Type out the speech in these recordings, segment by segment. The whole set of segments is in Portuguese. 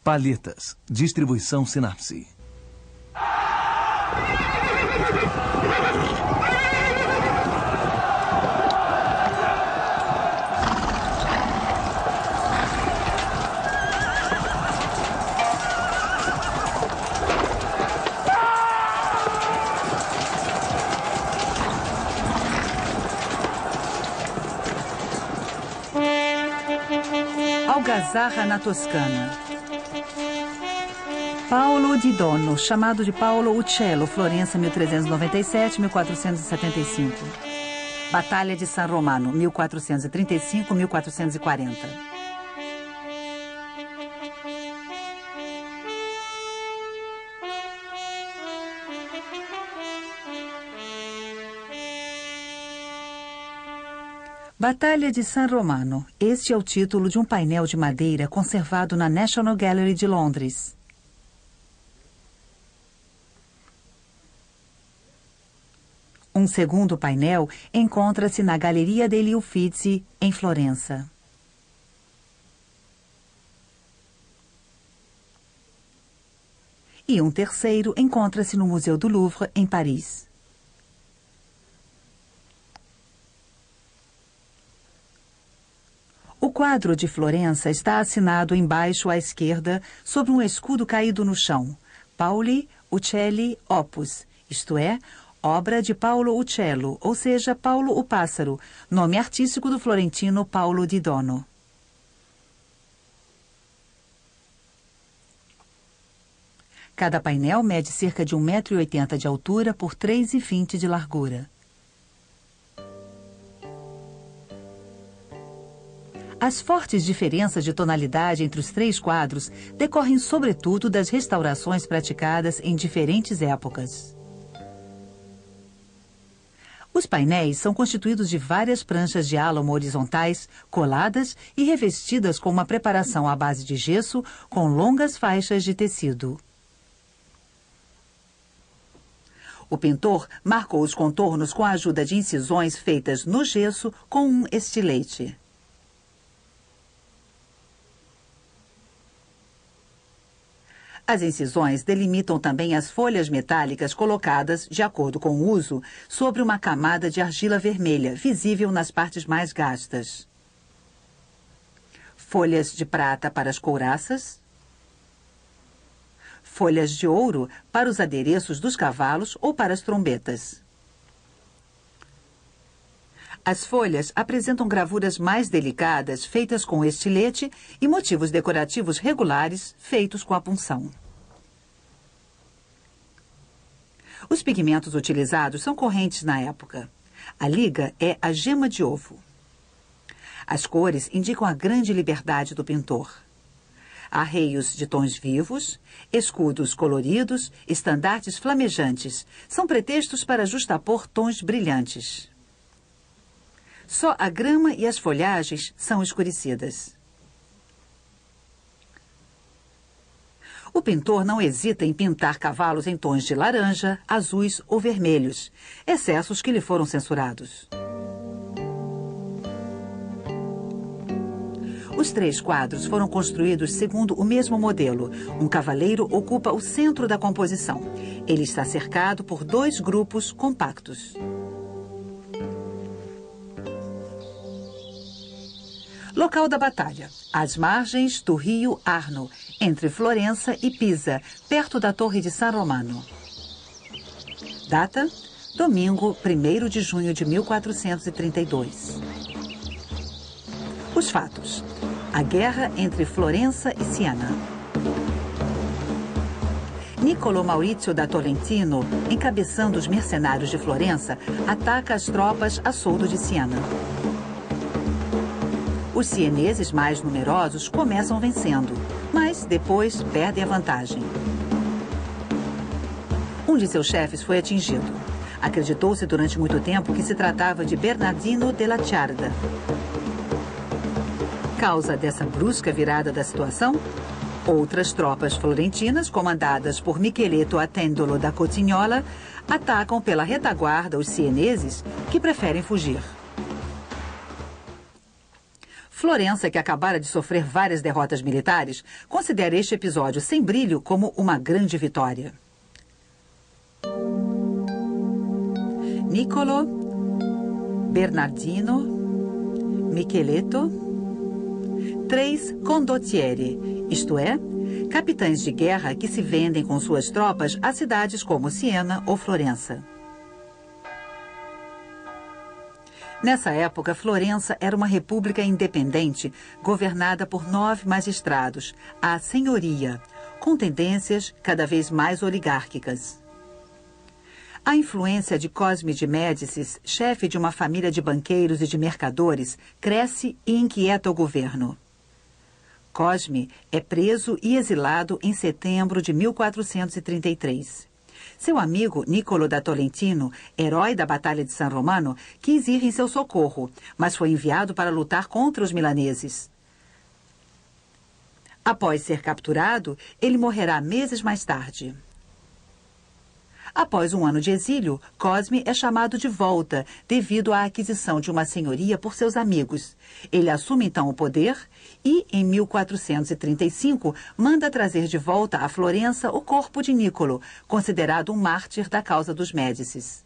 Palhetas, distribuição Sinapse. Algazarra na Toscana. Paolo di Dono, chamado de Paolo Uccello, Florença, 1397-1475. Batalha de San Romano, 1435-1440. Batalha de San Romano. Este é o título de um painel de madeira conservado na National Gallery de Londres. Um segundo painel encontra-se na Galeria degli Uffizi, em Florença. E um terceiro encontra-se no Museu do Louvre, em Paris. O quadro de Florença está assinado embaixo à esquerda sobre um escudo caído no chão. Pauli Uccelli Opus, isto é, obra de Paolo Uccello, ou seja, Paulo o Pássaro, nome artístico do florentino Paolo di Dono. Cada painel mede cerca de 1,80 m de altura por 3,20 m de largura. As fortes diferenças de tonalidade entre os três quadros decorrem sobretudo das restaurações praticadas em diferentes épocas. Os painéis são constituídos de várias pranchas de álamo horizontais, coladas e revestidas com uma preparação à base de gesso com longas faixas de tecido. O pintor marcou os contornos com a ajuda de incisões feitas no gesso com um estilete. As incisões delimitam também as folhas metálicas colocadas, de acordo com o uso, sobre uma camada de argila vermelha, visível nas partes mais gastas. Folhas de prata para as couraças. Folhas de ouro para os adereços dos cavalos ou para as trombetas. As folhas apresentam gravuras mais delicadas, feitas com estilete, e motivos decorativos regulares, feitos com a punção. Os pigmentos utilizados são correntes na época. A liga é a gema de ovo. As cores indicam a grande liberdade do pintor. Arreios de tons vivos, escudos coloridos, estandartes flamejantes são pretextos para justapor tons brilhantes. Só a grama e as folhagens são escurecidas. O pintor não hesita em pintar cavalos em tons de laranja, azuis ou vermelhos, excessos que lhe foram censurados. Os três quadros foram construídos segundo o mesmo modelo. Um cavaleiro ocupa o centro da composição. Ele está cercado por dois grupos compactos. Local da batalha: às margens do rio Arno, entre Florença e Pisa, perto da Torre de San Romano. Data: domingo, 1º de junho de 1432. Os fatos: a guerra entre Florença e Siena. Niccolo Maurizio da Tolentino, encabeçando os mercenários de Florença, ataca as tropas a soldo de Siena. Os sieneses mais numerosos começam vencendo, mas depois perdem a vantagem. Um de seus chefes foi atingido. Acreditou-se durante muito tempo que se tratava de Bernardino della Ciarda. Causa dessa brusca virada da situação? Outras tropas florentinas, comandadas por Micheletto Attendolo da Cotignola, atacam pela retaguarda os sieneses, que preferem fugir. Florença, que acabara de sofrer várias derrotas militares, considera este episódio sem brilho como uma grande vitória. Niccolo, Bernardino, Micheletto, 3 condottieri, isto é, capitães de guerra que se vendem com suas tropas a cidades como Siena ou Florença. Nessa época, Florença era uma república independente, governada por 9 magistrados, a senhoria, com tendências cada vez mais oligárquicas. A influência de Cosme de Médicis, chefe de uma família de banqueiros e de mercadores, cresce e inquieta o governo. Cosme é preso e exilado em setembro de 1433. Seu amigo Niccolo da Tolentino, herói da Batalha de San Romano, quis ir em seu socorro, mas foi enviado para lutar contra os milaneses. Após ser capturado, ele morrerá meses mais tarde. Após um ano de exílio, Cosme é chamado de volta, devido à aquisição de uma senhoria por seus amigos. Ele assume então o poder e, em 1435, manda trazer de volta a Florença o corpo de Niccolo, considerado um mártir da causa dos Médicis.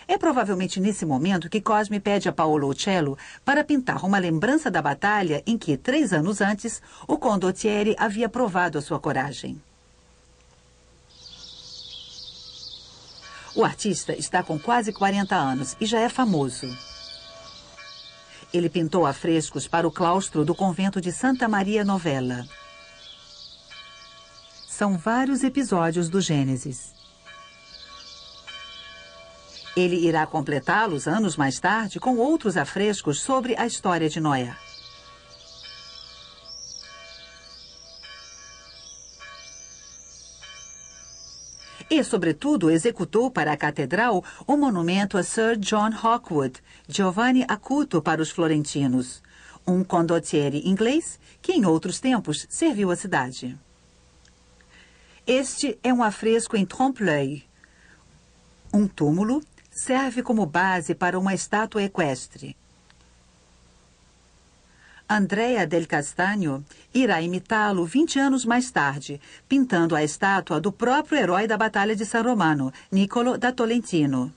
É provavelmente nesse momento que Cosme pede a Paolo Uccello para pintar uma lembrança da batalha em que, 3 anos antes, o condottieri havia provado a sua coragem. O artista está com quase 40 anos e já é famoso. Ele pintou afrescos para o claustro do convento de Santa Maria Novella. São vários episódios do Gênesis. Ele irá completá-los anos mais tarde com outros afrescos sobre a história de Noé. E, sobretudo, executou para a catedral o monumento a Sir John Hawkwood, Giovanni Acuto para os florentinos, um condottieri inglês que, em outros tempos, serviu a cidade. Este é um afresco em trompe-l'œil. Um túmulo serve como base para uma estátua equestre. Andrea del Castagno irá imitá-lo 20 anos mais tarde, pintando a estátua do próprio herói da Batalha de San Romano, Niccolo da Tolentino.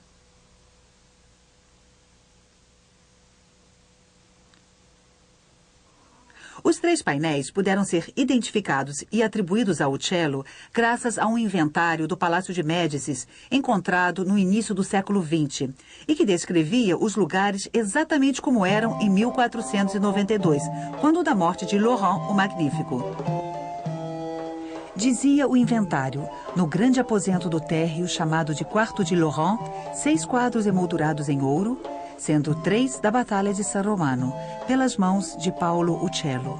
Os 3 painéis puderam ser identificados e atribuídos a Uccello graças a um inventário do Palácio de Médicis encontrado no início do século XX e que descrevia os lugares exatamente como eram em 1492, quando da morte de Laurent o Magnífico. Dizia o inventário, no grande aposento do térreo chamado de Quarto de Laurent, 6 quadros emoldurados em ouro, sendo 3 da Batalha de San Romano, pelas mãos de Paolo Uccello.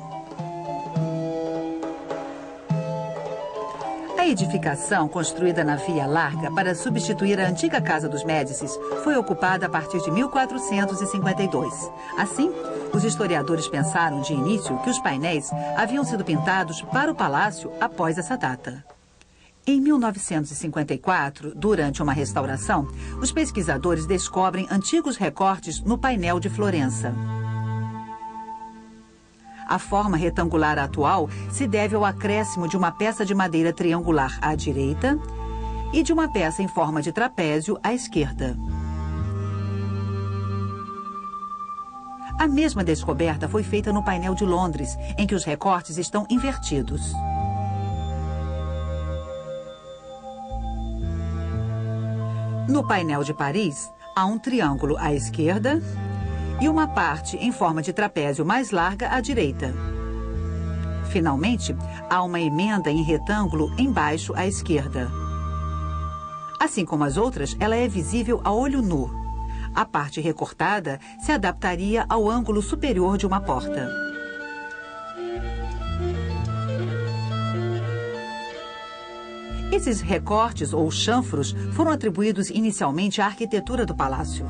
A edificação, construída na Via Larga para substituir a antiga Casa dos Médicis, foi ocupada a partir de 1452. Assim, os historiadores pensaram de início que os painéis haviam sido pintados para o palácio após essa data. Em 1954, durante uma restauração, os pesquisadores descobrem antigos recortes no painel de Florença. A forma retangular atual se deve ao acréscimo de uma peça de madeira triangular à direita e de uma peça em forma de trapézio à esquerda. A mesma descoberta foi feita no painel de Londres, em que os recortes estão invertidos. No painel de Paris, há um triângulo à esquerda e uma parte em forma de trapézio mais larga à direita. Finalmente, há uma emenda em retângulo embaixo à esquerda. Assim como as outras, ela é visível a olho nu. A parte recortada se adaptaria ao ângulo superior de uma porta. Esses recortes ou chanfros foram atribuídos inicialmente à arquitetura do palácio.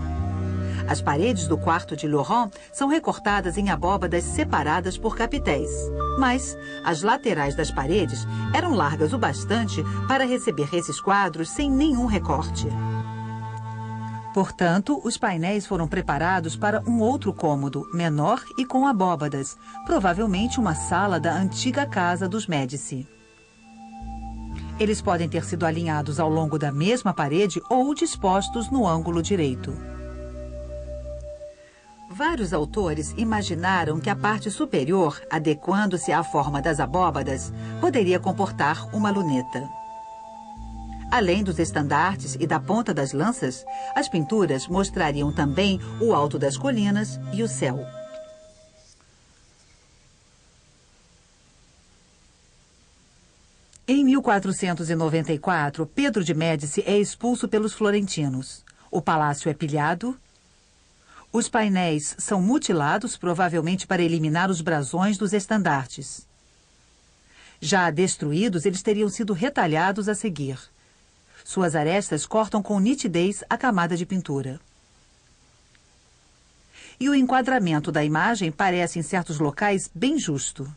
As paredes do quarto de Laurent são recortadas em abóbadas separadas por capitéis, mas as laterais das paredes eram largas o bastante para receber esses quadros sem nenhum recorte. Portanto, os painéis foram preparados para um outro cômodo, menor e com abóbadas, provavelmente uma sala da antiga casa dos Médici. Eles podem ter sido alinhados ao longo da mesma parede ou dispostos no ângulo direito. Vários autores imaginaram que a parte superior, adequando-se à forma das abóbadas, poderia comportar uma luneta. Além dos estandartes e da ponta das lanças, as pinturas mostrariam também o alto das colinas e o céu. Em 1494, Pedro de Médici é expulso pelos florentinos. O palácio é pilhado. Os painéis são mutilados, provavelmente para eliminar os brasões dos estandartes. Já destruídos, eles teriam sido retalhados a seguir. Suas arestas cortam com nitidez a camada de pintura. E o enquadramento da imagem parece, em certos locais, bem justo.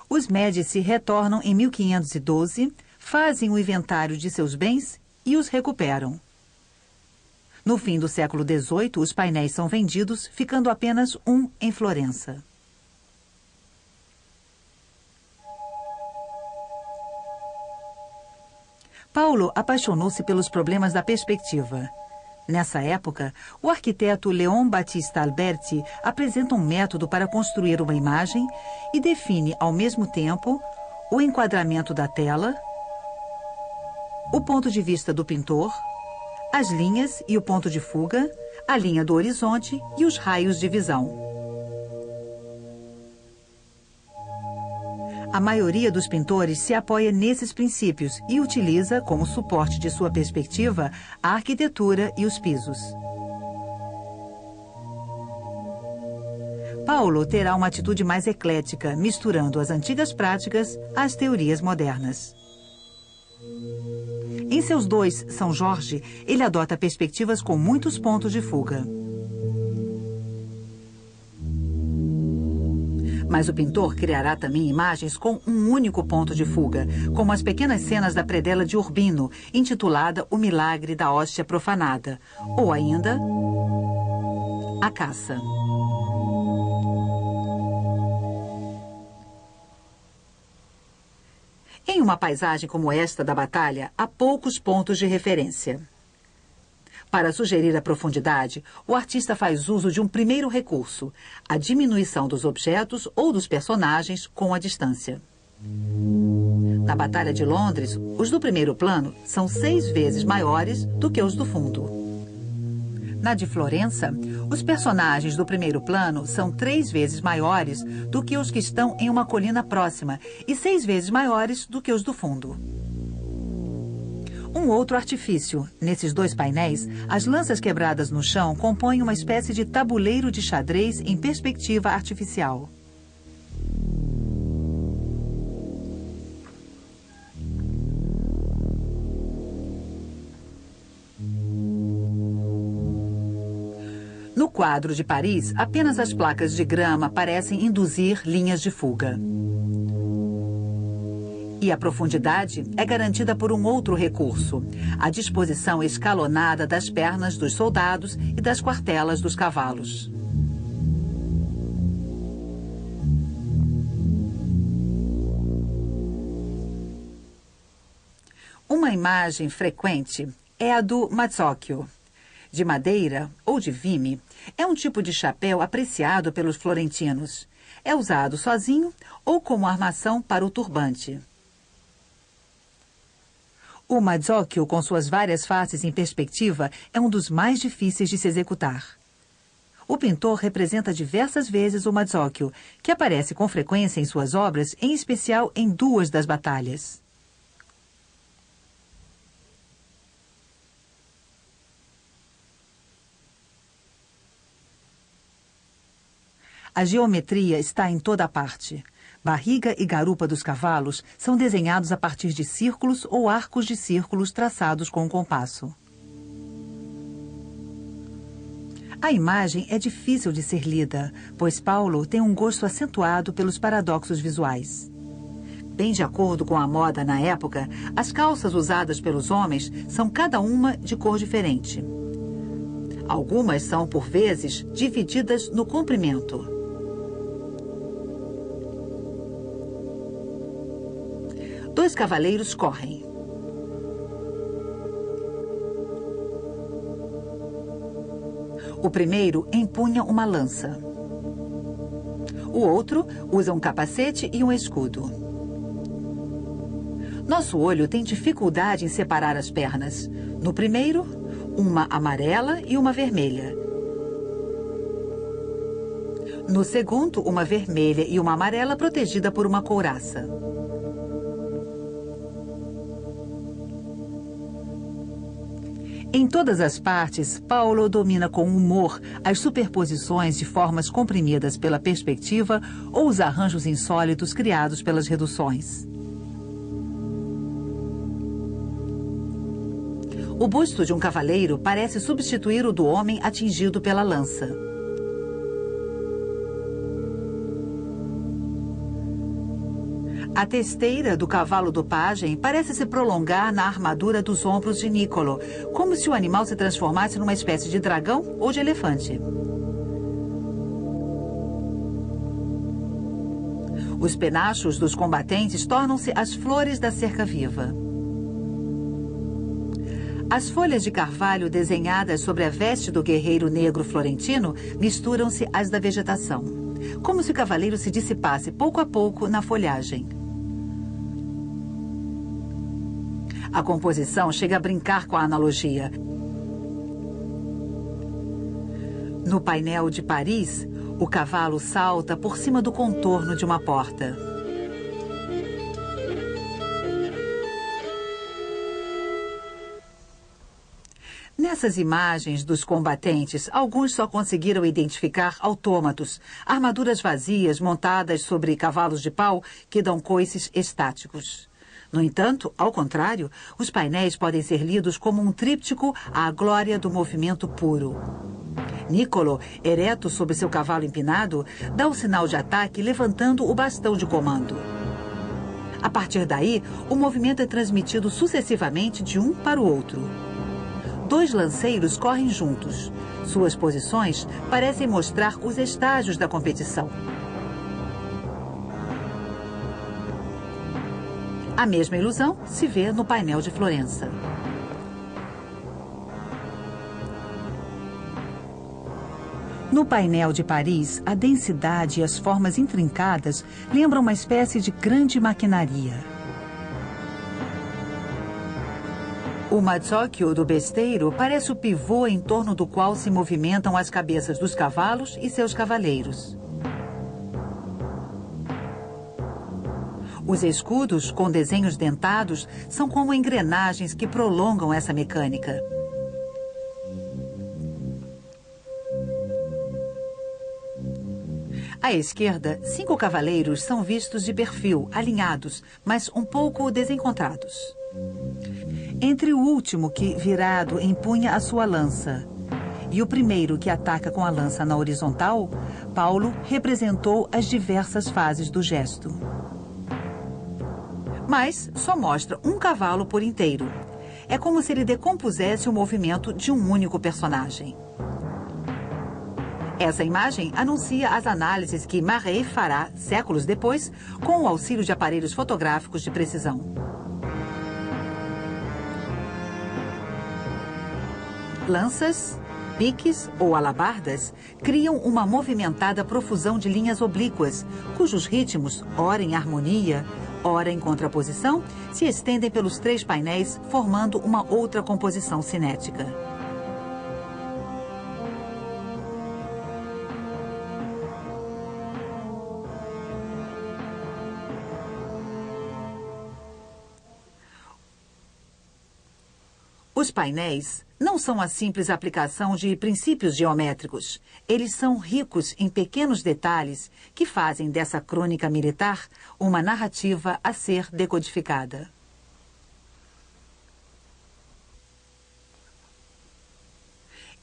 Os Médici retornam em 1512, fazem o inventário de seus bens e os recuperam. No fim do século XVIII, os painéis são vendidos, ficando apenas um em Florença. Paulo apaixonou-se pelos problemas da perspectiva. Nessa época, o arquiteto Leon Battista Alberti apresenta um método para construir uma imagem e define, ao mesmo tempo, o enquadramento da tela, o ponto de vista do pintor, as linhas e o ponto de fuga, a linha do horizonte e os raios de visão. A maioria dos pintores se apoia nesses princípios e utiliza, como suporte de sua perspectiva, a arquitetura e os pisos. Paulo terá uma atitude mais eclética, misturando as antigas práticas às teorias modernas. Em seus dois São Jorge, ele adota perspectivas com muitos pontos de fuga. Mas o pintor criará também imagens com um único ponto de fuga, como as pequenas cenas da predela de Urbino, intitulada O Milagre da Hóstia Profanada, ou ainda A Caça. Em uma paisagem como esta da batalha, há poucos pontos de referência. Para sugerir a profundidade, o artista faz uso de um primeiro recurso, a diminuição dos objetos ou dos personagens com a distância. Na Batalha de Londres, os do primeiro plano são 6 vezes maiores do que os do fundo. Na de Florença, os personagens do primeiro plano são 3 vezes maiores do que os que estão em uma colina próxima e 6 vezes maiores do que os do fundo. Um outro artifício. Nesses 2 painéis, as lanças quebradas no chão compõem uma espécie de tabuleiro de xadrez em perspectiva artificial. No quadro de Paris, apenas as placas de grama parecem induzir linhas de fuga. E a profundidade é garantida por um outro recurso, a disposição escalonada das pernas dos soldados e das quartelas dos cavalos. Uma imagem frequente é a do mazzocchio. De madeira ou de vime, é um tipo de chapéu apreciado pelos florentinos. É usado sozinho ou como armação para o turbante. O mazzocchio, com suas várias faces em perspectiva, é um dos mais difíceis de se executar. O pintor representa diversas vezes o mazzocchio, que aparece com frequência em suas obras, em especial em 2 das batalhas. A geometria está em toda parte. Barriga e garupa dos cavalos são desenhados a partir de círculos ou arcos de círculos traçados com um compasso. A imagem é difícil de ser lida, pois Paulo tem um gosto acentuado pelos paradoxos visuais. Bem de acordo com a moda na época, as calças usadas pelos homens são cada uma de cor diferente. Algumas são, por vezes, divididas no comprimento. Dois cavaleiros correm. O primeiro empunha uma lança. O outro usa um capacete e um escudo. Nosso olho tem dificuldade em separar as pernas. No primeiro, uma amarela e uma vermelha. No segundo, uma vermelha e uma amarela protegida por uma couraça. Em todas as partes, Paulo domina com humor as superposições de formas comprimidas pela perspectiva ou os arranjos insólitos criados pelas reduções. O busto de um cavaleiro parece substituir o do homem atingido pela lança. A testeira do cavalo do pajem parece se prolongar na armadura dos ombros de Niccolo, como se o animal se transformasse numa espécie de dragão ou de elefante. Os penachos dos combatentes tornam-se as flores da cerca viva. As folhas de carvalho desenhadas sobre a veste do guerreiro negro florentino misturam-se às da vegetação, como se o cavaleiro se dissipasse pouco a pouco na folhagem. A composição chega a brincar com a analogia. No painel de Paris, o cavalo salta por cima do contorno de uma porta. Nessas imagens dos combatentes, alguns só conseguiram identificar autômatos, armaduras vazias montadas sobre cavalos de pau que dão coices estáticos. No entanto, ao contrário, os painéis podem ser lidos como um tríptico à glória do movimento puro. Niccolo, ereto sobre seu cavalo empinado, dá o sinal de ataque levantando o bastão de comando. A partir daí, o movimento é transmitido sucessivamente de um para o outro. Dois lanceiros correm juntos. Suas posições parecem mostrar os estágios da competição. A mesma ilusão se vê no painel de Florença. No painel de Paris, a densidade e as formas intrincadas lembram uma espécie de grande maquinaria. O mazzocchio do besteiro parece o pivô em torno do qual se movimentam as cabeças dos cavalos e seus cavaleiros. Os escudos, com desenhos dentados, são como engrenagens que prolongam essa mecânica. À esquerda, 5 cavaleiros são vistos de perfil, alinhados, mas um pouco desencontrados. Entre o último que, virado, empunha a sua lança e o primeiro que ataca com a lança na horizontal, Paulo representou as diversas fases do gesto. Mas só mostra um cavalo por inteiro. É como se ele decompusesse o movimento de um único personagem. Essa imagem anuncia as análises que Marais fará, séculos depois, com o auxílio de aparelhos fotográficos de precisão. Lanças, piques ou alabardas criam uma movimentada profusão de linhas oblíquas, cujos ritmos, ora em harmonia, ora em contraposição, se estendem pelos 3 painéis, formando uma outra composição cinética. Os painéis não são a simples aplicação de princípios geométricos. Eles são ricos em pequenos detalhes que fazem dessa crônica militar uma narrativa a ser decodificada.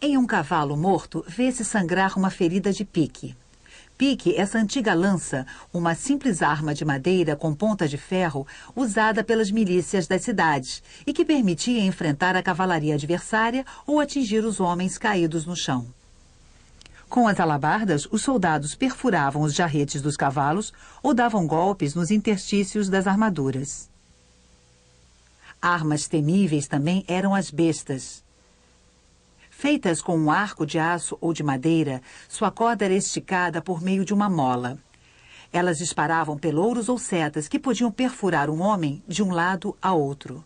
Em um cavalo morto, vê-se sangrar uma ferida de pique. Pique, essa antiga lança, uma simples arma de madeira com ponta de ferro usada pelas milícias das cidades e que permitia enfrentar a cavalaria adversária ou atingir os homens caídos no chão. Com as alabardas, os soldados perfuravam os jarretes dos cavalos ou davam golpes nos interstícios das armaduras. Armas temíveis também eram as bestas. Feitas com um arco de aço ou de madeira, sua corda era esticada por meio de uma mola. Elas disparavam pelouros ou setas que podiam perfurar um homem de um lado a outro.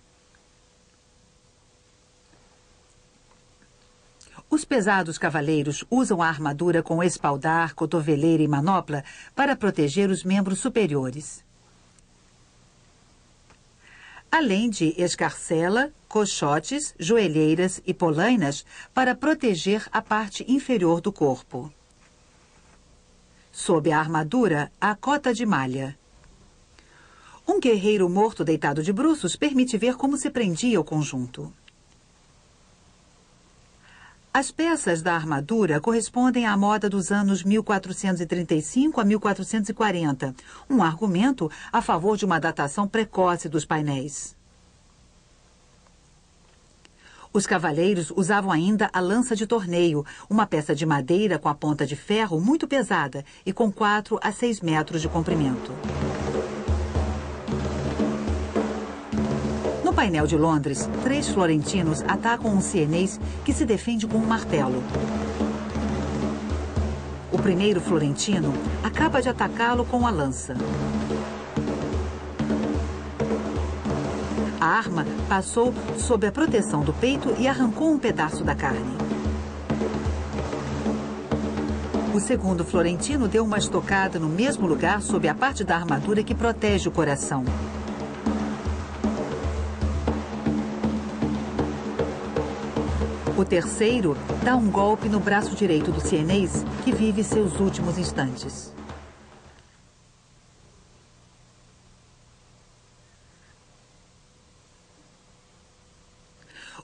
Os pesados cavaleiros usam a armadura com espaldar, cotoveleira e manopla para proteger os membros superiores, além de escarcela, coxotes, joelheiras e polainas para proteger a parte inferior do corpo. Sob a armadura, a cota de malha. Um guerreiro morto deitado de bruços permite ver como se prendia o conjunto. As peças da armadura correspondem à moda dos anos 1435 a 1440, um argumento a favor de uma datação precoce dos painéis. Os cavaleiros usavam ainda a lança de torneio, uma peça de madeira com a ponta de ferro muito pesada e com 4 a 6 metros de comprimento. No painel de Londres, 3 florentinos atacam um sienês que se defende com um martelo. O primeiro florentino acaba de atacá-lo com a lança. A arma passou sob a proteção do peito e arrancou um pedaço da carne. O segundo florentino deu uma estocada no mesmo lugar sob a parte da armadura que protege o coração. O terceiro dá um golpe no braço direito do sienês, que vive seus últimos instantes.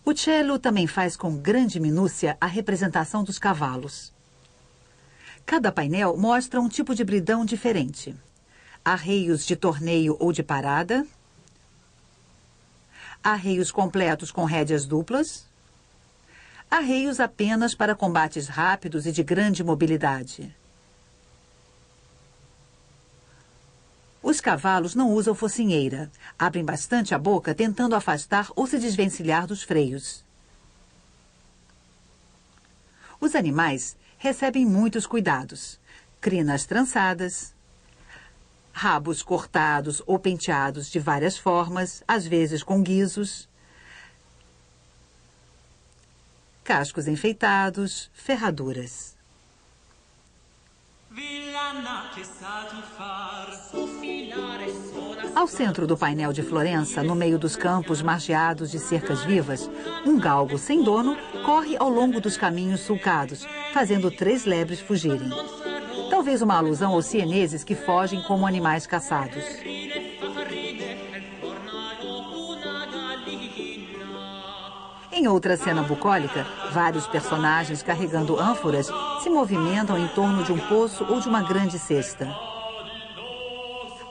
O cello também faz com grande minúcia a representação dos cavalos. Cada painel mostra um tipo de bridão diferente. Arreios de torneio ou de parada, arreios completos com rédeas duplas, arreios apenas para combates rápidos e de grande mobilidade. Os cavalos não usam focinheira. Abrem bastante a boca tentando afastar ou se desvencilhar dos freios. Os animais recebem muitos cuidados. Crinas trançadas, rabos cortados ou penteados de várias formas, às vezes com guizos, cascos enfeitados, ferraduras. Ao centro do painel de Florença, no meio dos campos margeados de cercas vivas, um galgo sem dono corre ao longo dos caminhos sulcados, fazendo 3 lebres fugirem. Talvez uma alusão aos sieneses que fogem como animais caçados. Em outra cena bucólica, vários personagens carregando ânforas se movimentam em torno de um poço ou de uma grande cesta.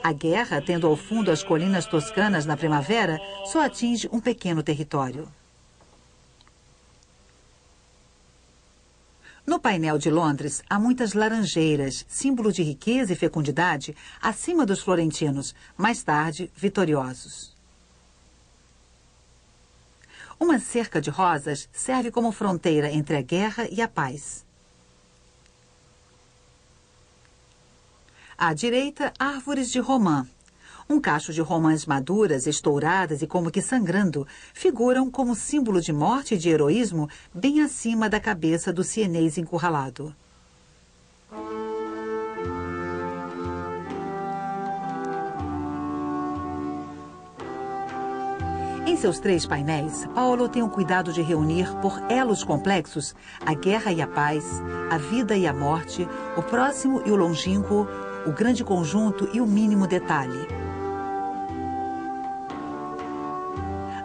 A guerra, tendo ao fundo as colinas toscanas na primavera, só atinge um pequeno território. No painel de Londres, há muitas laranjeiras, símbolo de riqueza e fecundidade, acima dos florentinos, mais tarde vitoriosos. Uma cerca de rosas serve como fronteira entre a guerra e a paz. À direita, árvores de romã. Um cacho de romãs maduras, estouradas e como que sangrando, figuram como símbolo de morte e de heroísmo bem acima da cabeça do sienês encurralado. Em seus 3 painéis, Paolo tem o cuidado de reunir por elos complexos a guerra e a paz, a vida e a morte, o próximo e o longínquo, o grande conjunto e o mínimo detalhe.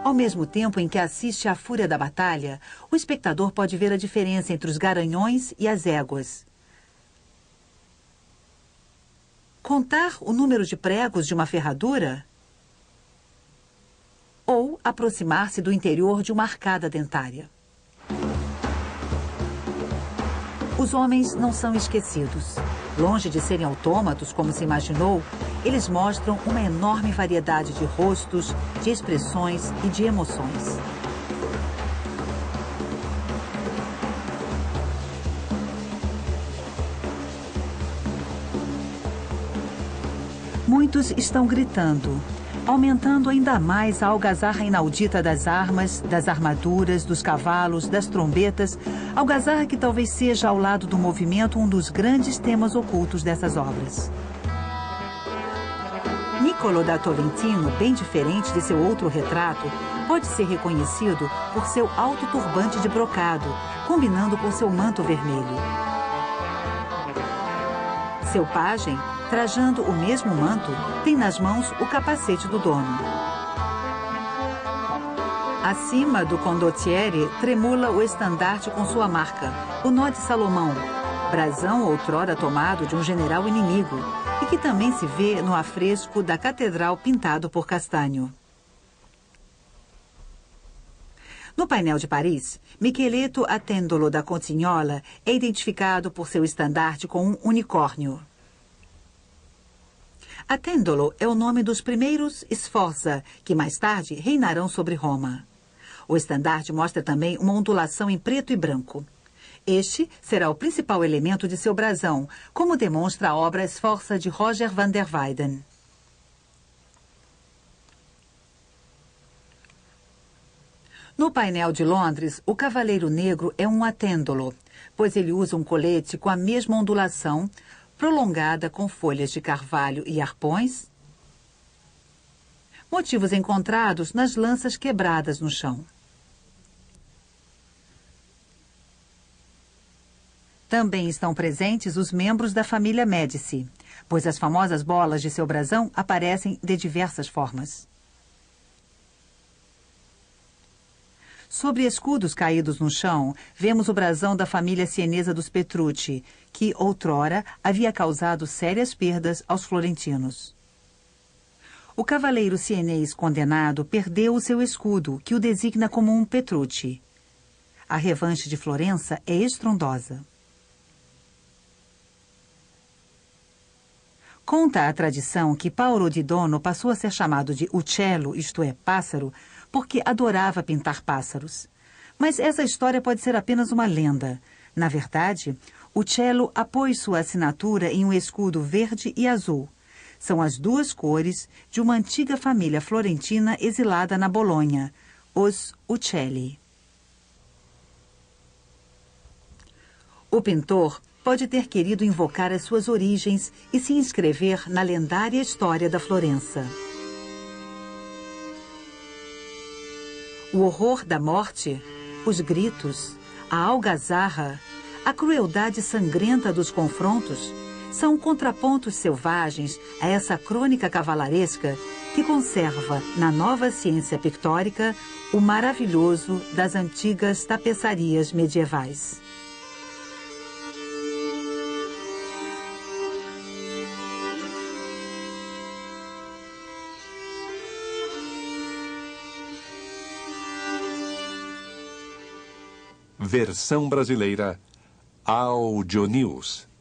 Ao mesmo tempo em que assiste à fúria da batalha, o espectador pode ver a diferença entre os garanhões e as éguas. Contar o número de pregos de uma ferradura? Ou aproximar-se do interior de uma arcada dentária. Os homens não são esquecidos. Longe de serem autômatos, como se imaginou, eles mostram uma enorme variedade de rostos, de expressões e de emoções. Muitos estão gritando, aumentando ainda mais a algazarra inaudita das armas, das armaduras, dos cavalos, das trombetas, algazarra que talvez seja, ao lado do movimento, um dos grandes temas ocultos dessas obras. Niccolò da Tolentino, bem diferente de seu outro retrato, pode ser reconhecido por seu alto turbante de brocado, combinando com seu manto vermelho. Seu pajem, trajando o mesmo manto, tem nas mãos o capacete do dono. Acima do condottiere tremula o estandarte com sua marca, o nó de Salomão, brasão outrora tomado de um general inimigo, e que também se vê no afresco da catedral pintado por Castanho. No painel de Paris, Micheletto Attendolo da Consignola é identificado por seu estandarte com um unicórnio. Attendolo é o nome dos primeiros Sforza, que mais tarde reinarão sobre Roma. O estandarte mostra também uma ondulação em preto e branco. Este será o principal elemento de seu brasão, como demonstra a obra Sforza de Roger van der Weyden. No painel de Londres, o cavaleiro negro é um attendolo, pois ele usa um colete com a mesma ondulação, prolongada com folhas de carvalho e arpões, motivos encontrados nas lanças quebradas no chão. Também estão presentes os membros da família Médici, pois as famosas bolas de seu brasão aparecem de diversas formas. Sobre escudos caídos no chão, vemos o brasão da família sienesa dos Petrucci, que, outrora, havia causado sérias perdas aos florentinos. O cavaleiro sienês condenado perdeu o seu escudo, que o designa como um Petrucci. A revanche de Florença é estrondosa. Conta a tradição que Paolo di Dono passou a ser chamado de uccello, isto é, pássaro, porque adorava pintar pássaros. Mas essa história pode ser apenas uma lenda. Na verdade, uccello apôs sua assinatura em um escudo verde e azul. São as duas cores de uma antiga família florentina exilada na Bolonha, os Uccelli. O pintor pode ter querido invocar as suas origens e se inscrever na lendária história da Florença. O horror da morte, os gritos, a algazarra, a crueldade sangrenta dos confrontos são contrapontos selvagens a essa crônica cavalaresca que conserva na nova ciência pictórica o maravilhoso das antigas tapeçarias medievais. Versão brasileira Audio News.